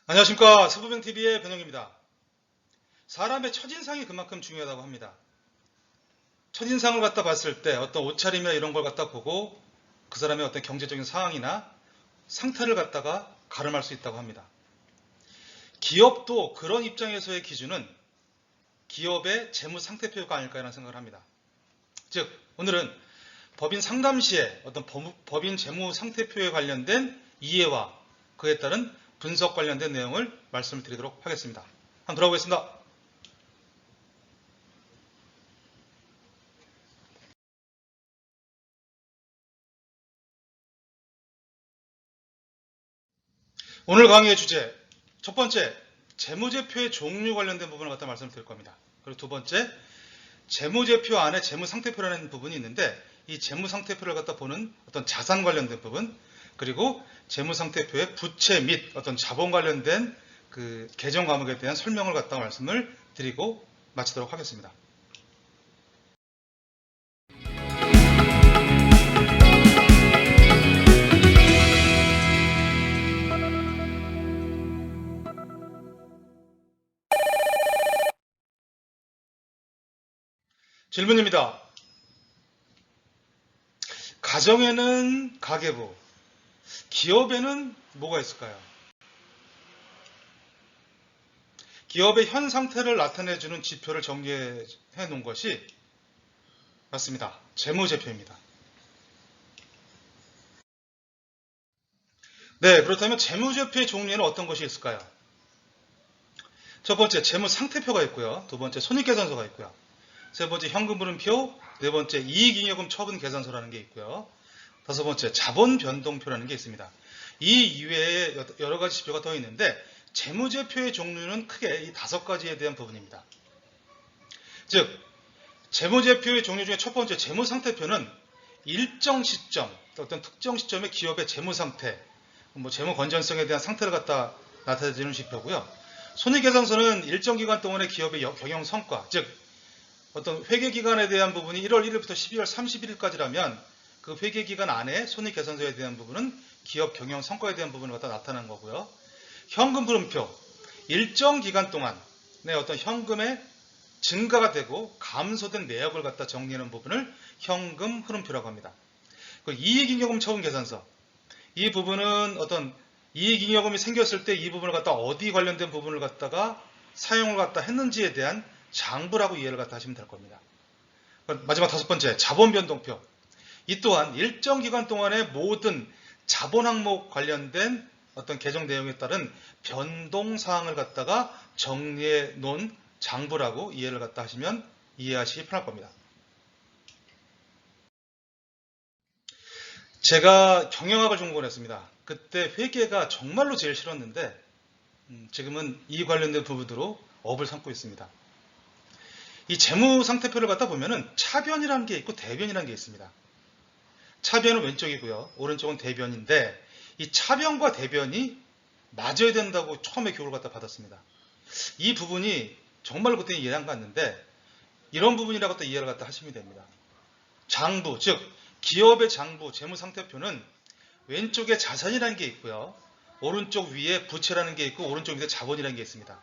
안녕하십니까. 서부병TV의 변형입니다. 사람의 첫인상이 그만큼 중요하다고 합니다. 첫인상을 갖다 봤을 때 어떤 옷차림이나 이런 걸 갖다 보고 그 사람의 어떤 경제적인 상황이나 상태를 갖다가 가름할 수 있다고 합니다. 기업도 그런 입장에서의 기준은 기업의 재무 상태표가 아닐까라는 생각을 합니다. 즉 오늘은 법인 상담 시에 어떤 법인 재무 상태표에 관련된 이해와 그에 따른 분석 관련된 내용을 말씀을 드리도록 하겠습니다. 한번 돌아보겠습니다. 오늘 강의의 주제 첫 번째, 재무제표의 종류 관련된 부분을 갖다 말씀을 드릴 겁니다. 그리고 두 번째, 재무제표 안에 재무상태표라는 부분이 있는데 이 재무상태표를 갖다 보는 어떤 자산 관련된 부분, 그리고 재무상태표의 부채 및 어떤 자본 관련된 그 계정 과목에 대한 설명을 갖다 말씀을 드리고 마치도록 하겠습니다. 질문입니다. 가정에는 가계부, 기업에는 뭐가 있을까요? 기업의 현 상태를 나타내주는 지표를 정리해 놓은 것이 맞습니다. 재무제표입니다. 네, 그렇다면 재무제표의 종류에는 어떤 것이 있을까요? 첫 번째, 재무상태표가 있고요. 두 번째, 손익계산서가 있고요. 세 번째, 현금흐름표. 네 번째, 이익잉여금 처분 계산서라는 게 있고요. 다섯 번째, 자본변동표라는 게 있습니다. 이 이외에 여러 가지 지표가 더 있는데 재무제표의 종류는 크게 이 다섯 가지에 대한 부분입니다. 즉, 재무제표의 종류 중에 첫 번째 재무상태표는 일정 시점, 어떤 특정 시점의 기업의 재무상태, 재무 건전성에 대한 상태를 갖다 나타내주는 지표고요. 손익계산서는 일정 기간 동안의 기업의 경영 성과, 즉 어떤 회계기간에 대한 부분이 1월 1일부터 12월 31일까지라면 그 회계기간 안에 손익계산서에 대한 부분은 기업 경영 성과에 대한 부분을 갖다 나타나는 거고요. 현금흐름표, 일정 기간 동안의 어떤 현금의 증가가 되고 감소된 내역을 갖다 정리하는 부분을 현금흐름표라고 합니다. 이익잉여금 처분 계산서, 이 부분은 어떤 이익잉여금이 생겼을 때 이 부분을 갖다 어디 관련된 부분을 갖다가 사용을 갖다 했는지에 대한 장부라고 이해를 갖다 하시면 될 겁니다. 마지막 다섯 번째, 자본변동표. 이 또한 일정 기간 동안의 모든 자본 항목 관련된 어떤 계정 내용에 따른 변동사항을 갖다가 정리해 놓은 장부라고 이해를 갖다 하시면 이해하시기 편할 겁니다. 제가 경영학을 전공했습니다. 그때 회계가 정말로 제일 싫었는데 지금은 이 관련된 부분으로 업을 삼고 있습니다. 이 재무상태표를 갖다 보면은 차변이라는 게 있고 대변이라는 게 있습니다. 차변은 왼쪽이고요. 오른쪽은 대변인데 이 차변과 대변이 맞아야 된다고 처음에 교육을 갖다 받았습니다. 이 부분이 정말로 그때 이해를 안 갔는데 이런 부분이라고 또 이해를 갖다 하시면 됩니다. 장부, 즉 기업의 장부, 재무상태표는 왼쪽에 자산이라는 게 있고요. 오른쪽 위에 부채라는 게 있고 오른쪽 위에 자본이라는 게 있습니다.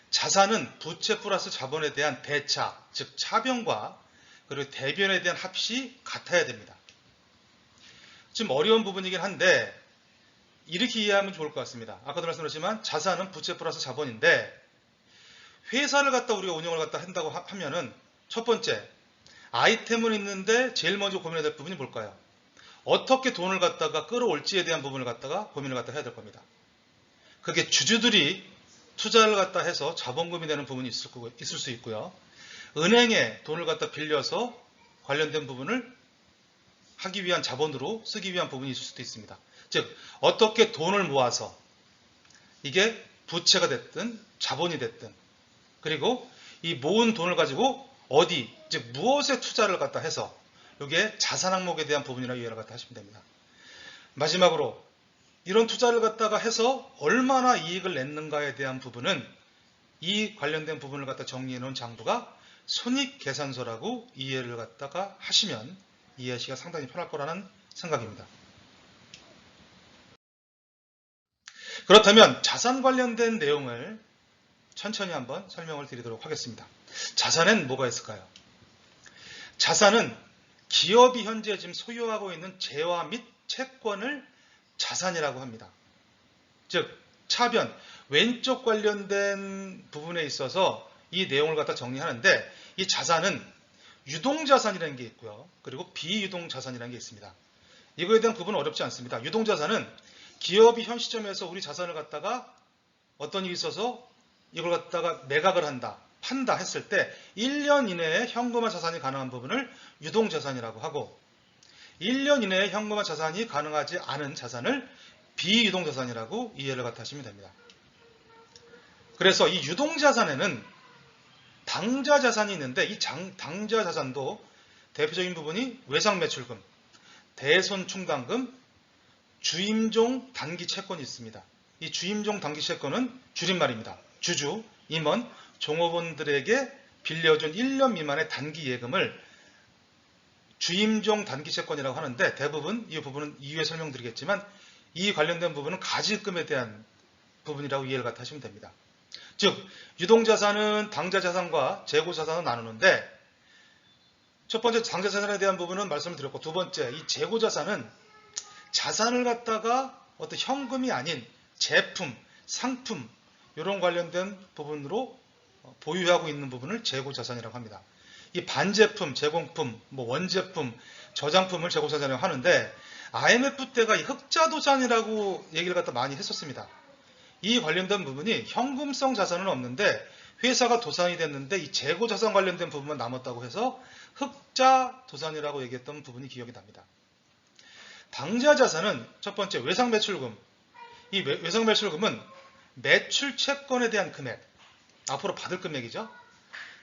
자산은 부채 플러스 자본에 대한 대차, 즉 차변과 그리고 대변에 대한 합이 같아야 됩니다. 좀 어려운 부분이긴 한데 이렇게 이해하면 좋을 것 같습니다. 아까도 말씀드렸지만 자산은 부채 플러스 자본인데 회사를 갖다 우리가 운영을 갖다 한다고 하면은 첫 번째, 아이템은 있는데 제일 먼저 고민해야 될 부분이 뭘까요? 어떻게 돈을 갖다가 끌어올지에 대한 부분을 갖다가 고민을 갖다 해야 될 겁니다. 그게 주주들이 투자를 갖다 해서 자본금이 되는 부분이 있을 수 있고요. 은행에 돈을 갖다 빌려서 관련된 부분을 하기 위한 자본으로 쓰기 위한 부분이 있을 수도 있습니다. 즉 어떻게 돈을 모아서 이게 부채가 됐든 자본이 됐든 그리고 이 모은 돈을 가지고 어디, 즉 무엇에 투자를 갖다 해서 이게 자산 항목에 대한 부분이라 이해를 갖다 하시면 됩니다. 마지막으로 이런 투자를 갖다가 해서 얼마나 이익을 냈는가에 대한 부분은 이 관련된 부분을 갖다 정리해 놓은 장부가 손익계산서라고 이해를 갖다가 하시면 이해하시기가 상당히 편할 거라는 생각입니다. 그렇다면 자산 관련된 내용을 천천히 한번 설명을 드리도록 하겠습니다. 자산엔 뭐가 있을까요? 자산은 기업이 현재 지금 소유하고 있는 재화 및 채권을 자산이라고 합니다. 즉 차변, 왼쪽 관련된 부분에 있어서 이 내용을 갖다 정리하는데, 이 자산은 유동자산이라는 게 있고요. 그리고 비유동자산이라는 게 있습니다. 이거에 대한 구분은 어렵지 않습니다. 유동자산은 기업이 현 시점에서 우리 자산을 갖다가 어떤 일이 있어서 이걸 갖다가 매각을 한다, 판다 했을 때 1년 이내에 현금화 자산이 가능한 부분을 유동자산이라고 하고, 1년 이내에 현금화 자산이 가능하지 않은 자산을 비유동자산이라고 이해를 갖다 하시면 됩니다. 그래서 이 유동자산에는 당좌자산이 있는데, 이 당좌자산도 대표적인 부분이 외상매출금, 대손충당금, 주임종 단기채권이 있습니다. 이 주임종 단기채권은 줄임말입니다. 주주, 임원, 종업원들에게 빌려준 1년 미만의 단기 예금을 주임종 단기채권이라고 하는데, 대부분 이 부분은 이후에 설명드리겠지만 이 관련된 부분은 가지급금에 대한 부분이라고 이해를 갖다 하시면 됩니다. 즉 유동자산은 당좌자산과 재고자산을 나누는데, 첫 번째 당좌자산에 대한 부분은 말씀을 드렸고, 두 번째 이 재고자산은 자산을 갖다가 어떤 현금이 아닌 제품, 상품 이런 관련된 부분으로 보유하고 있는 부분을 재고자산이라고 합니다. 이 반제품, 제공품, 원제품, 저장품을 재고자산이라고 하는데, IMF 때가 이 흑자도산이라고 얘기를 갖다 많이 했었습니다. 이 관련된 부분이 현금성 자산은 없는데 회사가 도산이 됐는데 이 재고자산 관련된 부분만 남았다고 해서 흑자도산이라고 얘기했던 부분이 기억이 납니다. 당좌자산은 첫 번째 외상매출금. 이 외상매출금은 매출 채권에 대한 금액, 앞으로 받을 금액이죠.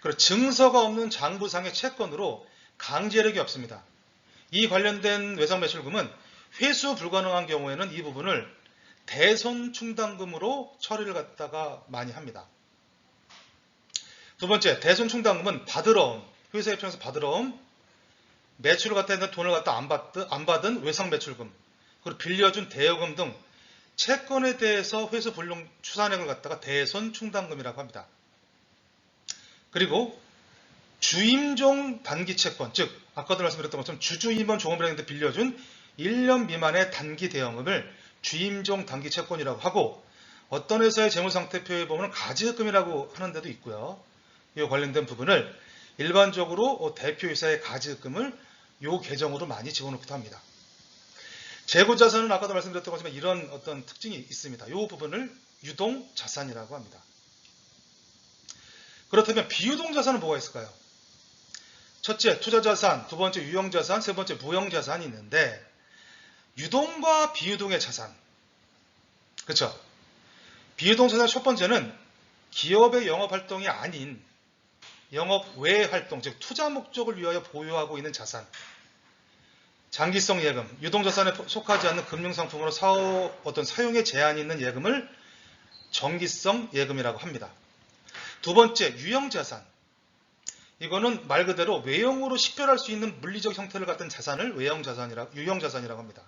그리고 증서가 없는 장부상의 채권으로 강제력이 없습니다. 이 관련된 외상매출금은 회수 불가능한 경우에는 이 부분을 대손충당금으로 처리를 갖다가 많이 합니다. 두 번째, 대손충당금은 받으러옴, 회사 입장에서 받으러옴, 매출을 갖다 했는데 돈을 갖다 안 받은 외상매출금, 그리고 빌려준 대여금 등 채권에 대해서 회수 불능 추산액을 갖다가 대손충당금이라고 합니다. 그리고 주임종 단기채권, 즉 아까도 말씀드렸던 것처럼 주주임원 종업원에게 빌려준 1년 미만의 단기 대여금을 주임종 단기채권이라고 하고, 어떤 회사의 재무상태표에 보면 가지급금이라고 하는 데도 있고요. 이 관련된 부분을 일반적으로 대표이사의 가지급금을 이 계정으로 많이 집어넣기도 합니다. 재고자산은 아까도 말씀드렸던 것처럼 이런 어떤 특징이 있습니다. 이 부분을 유동자산이라고 합니다. 그렇다면 비유동자산은 뭐가 있을까요? 첫째, 투자자산, 두 번째, 유형자산, 세 번째, 무형자산이 있는데, 유동과 비유동의 자산, 그렇죠? 비유동 자산 첫 번째는 기업의 영업활동이 아닌 영업 외 활동, 즉 투자 목적을 위하여 보유하고 있는 자산, 장기성 예금, 유동자산에 속하지 않는 금융상품으로 어떤 사용에 제한이 있는 예금을 정기성 예금이라고 합니다. 두 번째, 유형자산. 이거는 말 그대로 외형으로 식별할 수 있는 물리적 형태를 갖춘 자산을 유형자산이라고 합니다.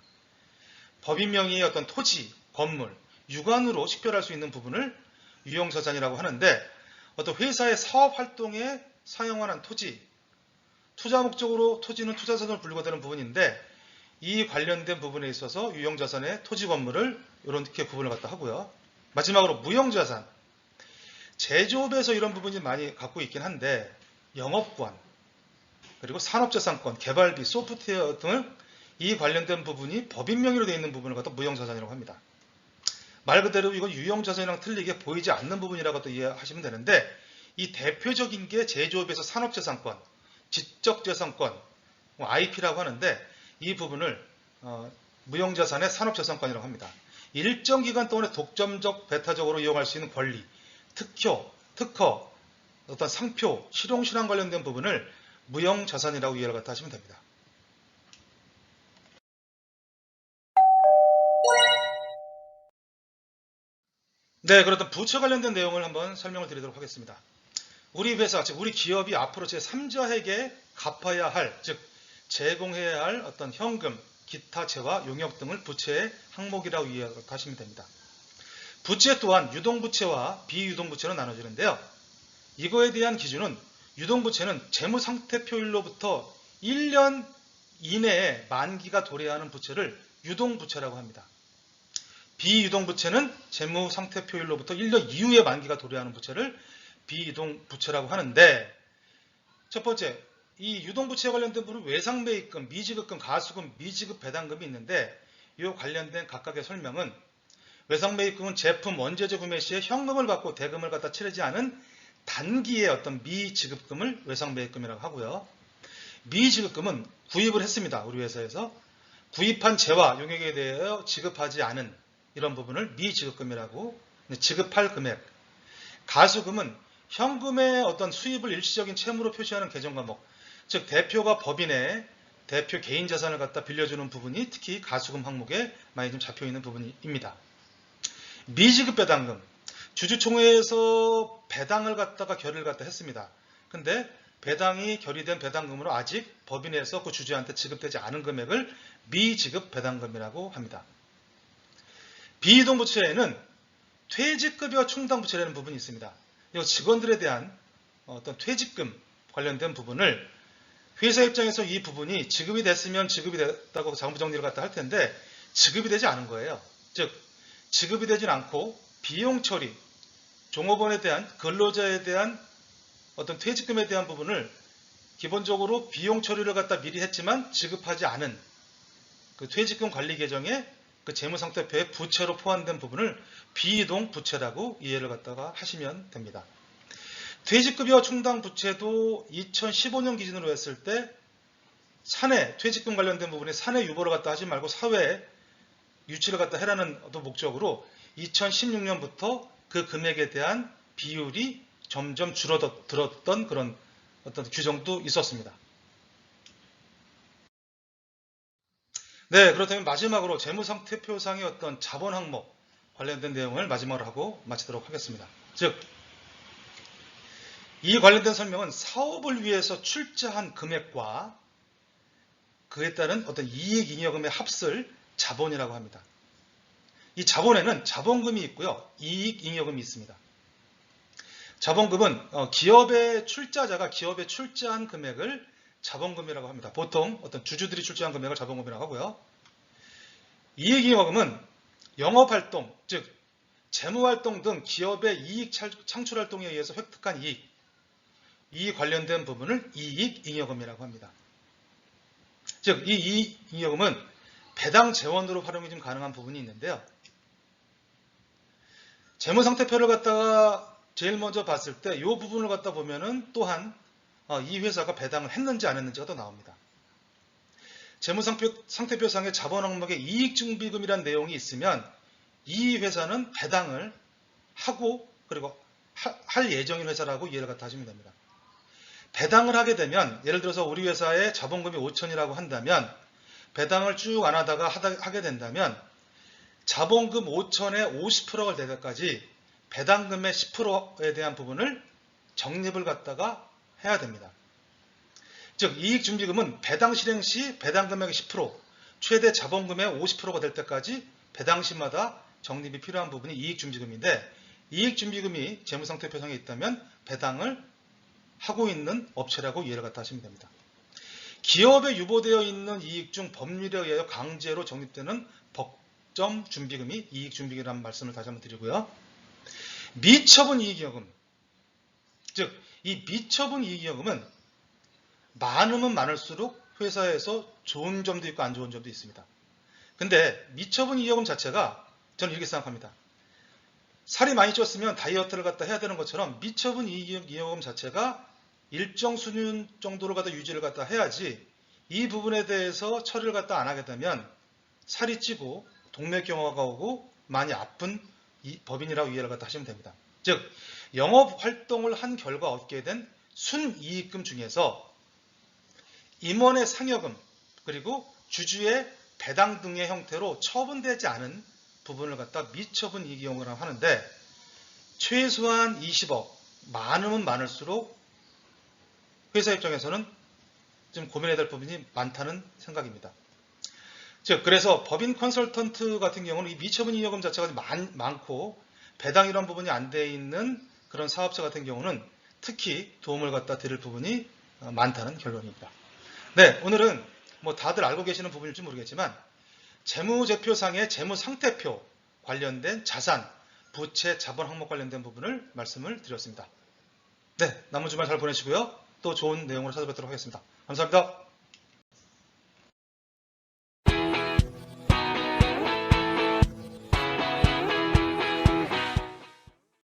법인 명의의 어떤 토지, 건물, 유관으로 식별할 수 있는 부분을 유형자산이라고 하는데, 어떤 회사의 사업 활동에 사용하는 토지, 투자 목적으로 토지는 투자자산으로 분류가 되는 부분인데, 이 관련된 부분에 있어서 유형자산의 토지, 건물을 이렇게 구분을 갖다 하고요. 마지막으로 무형자산. 제조업에서 이런 부분이 많이 갖고 있긴 한데, 영업권, 그리고 산업자산권, 개발비, 소프트웨어 등을 이 관련된 부분이 법인 명의로 되어 있는 부분을 갖다 무형자산이라고 합니다. 말 그대로 이건 유형자산이랑 틀리게 보이지 않는 부분이라고 또 이해하시면 되는데, 이 대표적인 게 제조업에서 산업자산권, 지적재산권, IP라고 하는데, 이 부분을 무형자산의 산업자산권이라고 합니다. 일정 기간 동안에 독점적, 배타적으로 이용할 수 있는 권리, 특허, 어떤 상표, 실용실황 관련된 부분을 무형자산이라고 이해를 갖다 하시면 됩니다. 네, 그렇다면 부채 관련된 내용을 한번 설명을 드리도록 하겠습니다. 우리 회사, 즉 우리 기업이 앞으로 제3자에게 갚아야 할, 즉 제공해야 할 어떤 현금, 기타 재화, 용역 등을 부채의 항목이라고 이해하시면 됩니다. 부채 또한 유동부채와 비유동부채로 나눠지는데요. 이거에 대한 기준은 유동부채는 재무상태표일로부터 1년 이내에 만기가 도래해야 하는 부채를 유동부채라고 합니다. 비유동부채는 재무상태표일로부터 1년 이후에 만기가 도래하는 부채를 비유동부채라고 하는데, 첫 번째, 이 유동부채와 관련된 부분은 외상매입금, 미지급금, 가수금, 미지급 배당금이 있는데, 이 관련된 각각의 설명은 외상매입금은 제품 원재료 구매 시에 현금을 받고 대금을 갖다 치르지 않은 단기의 어떤 미지급금을 외상매입금이라고 하고요. 미지급금은 구입을 했습니다. 우리 회사에서 구입한 재화 용역에 대하여 지급하지 않은 이런 부분을 미지급금이라고, 지급할 금액. 가수금은 현금의 어떤 수입을 일시적인 채무로 표시하는 계정 과목, 즉 대표가 법인에 대표 개인 자산을 갖다 빌려주는 부분이 특히 가수금 항목에 많이 좀 잡혀 있는 부분입니다. 미지급 배당금, 주주총회에서 배당을 갖다가 결의를 갖다 했습니다. 근데 배당이 결의된 배당금으로 아직 법인에서 그 주주한테 지급되지 않은 금액을 미지급 배당금이라고 합니다. 비이동부채에는 퇴직급여 충당부채라는 부분이 있습니다. 이 직원들에 대한 어떤 퇴직금 관련된 부분을 회사 입장에서 이 부분이 지급이 됐으면 지급이 됐다고 자금부정리를 갖다 할 텐데 지급이 되지 않은 거예요. 즉 지급이 되진 않고 비용 처리, 종업원에 대한 근로자에 대한 어떤 퇴직금에 대한 부분을 기본적으로 비용 처리를 갖다 미리 했지만 지급하지 않은 그 퇴직금 관리 계정에 그 재무상태표에 부채로 포함된 부분을 비이동 부채라고 이해를 갖다가 하시면 됩니다. 퇴직급여 충당 부채도 2015년 기준으로 했을 때 사내 퇴직금 관련된 부분에 사내 유보를 갖다 하지 말고 사회 유치를 갖다 해라는 어떤 목적으로 2016년부터 그 금액에 대한 비율이 점점 줄어들었던 그런 어떤 규정도 있었습니다. 네, 그렇다면 마지막으로 재무상태표상의 어떤 자본 항목 관련된 내용을 마지막으로 하고 마치도록 하겠습니다. 즉, 이 관련된 설명은 사업을 위해서 출자한 금액과 그에 따른 어떤 이익잉여금의 합을 자본이라고 합니다. 이 자본에는 자본금이 있고요, 이익잉여금이 있습니다. 자본금은 기업의 출자자가 기업에 출자한 금액을 자본금이라고 합니다. 보통 어떤 주주들이 출자한 금액을 자본금이라고 하고요. 이익잉여금은 영업활동, 즉 재무활동 등 기업의 이익 창출활동에 의해서 획득한 이 관련된 부분을 이익잉여금이라고 합니다. 즉 이 이익잉여금은 배당 재원으로 활용이 좀 가능한 부분이 있는데요. 재무상태표를 갖다가 제일 먼저 봤을 때 이 부분을 갖다 보면은 또한 이 회사가 배당을 했는지 안 했는지가 또 나옵니다. 재무상태표상의 자본 항목에 이익준비금이라는 내용이 있으면 이 회사는 배당을 하고 그리고 할 예정인 회사라고 이해를 갖다 하시면 됩니다. 배당을 하게 되면 예를 들어서 우리 회사의 자본금이 5천이라고 한다면 배당을 쭉 안 하다가 하게 된다면 자본금 5천에 50%가 될 때까지 배당금의 10%에 대한 부분을 적립을 갖다가 해야 됩니다. 즉 이익준비금은 배당 실행 시 배당금액의 10%, 최대 자본금의 50%가 될 때까지 배당 시마다 적립이 필요한 부분이 이익준비금인데 이익준비금이 재무상태표상에 있다면 배당을 하고 있는 업체라고 이해를 갖다 하시면 됩니다. 기업에 유보되어 있는 이익 중 법률에 의하여 강제로 적립되는 법정준비금이 이익준비금이라는 말씀을 다시 한번 드리고요. 미처분 이익잉여금, 즉 이 미처분 이익잉여금은 많으면 많을수록 회사에서 좋은 점도 있고 안 좋은 점도 있습니다. 근데 미처분 이익잉여금 자체가 저는 이렇게 생각합니다. 살이 많이 쪘으면 다이어트를 갖다 해야 되는 것처럼 미처분 이익잉여금 자체가 일정 수준 정도를 갖다 유지를 갖다 해야지 이 부분에 대해서 처리를 갖다 안 하게 되면 살이 찌고 동맥경화가 오고 많이 아픈 법인이라고 이해를 갖다 하시면 됩니다. 즉 영업 활동을 한 결과 얻게 된 순이익금 중에서 임원의 상여금 그리고 주주의 배당 등의 형태로 처분되지 않은 부분을 갖다 미처분 이익잉여금이라고 하는데 최소한 20억, 많으면 많을수록 회사 입장에서는 좀 고민해야 될 부분이 많다는 생각입니다. 즉 그래서 법인 컨설턴트 같은 경우는 이 미처분 이익잉여금 자체가 많고 배당 이런 부분이 안 돼 있는 그런 사업자 같은 경우는 특히 도움을 갖다 드릴 부분이 많다는 결론입니다. 네, 오늘은 뭐 다들 알고 계시는 부분일지 모르겠지만 재무제표상의 재무상태표 관련된 자산, 부채, 자본 항목 관련된 부분을 말씀을 드렸습니다. 네, 남은 주말 잘 보내시고요. 또 좋은 내용으로 찾아뵙도록 하겠습니다. 감사합니다.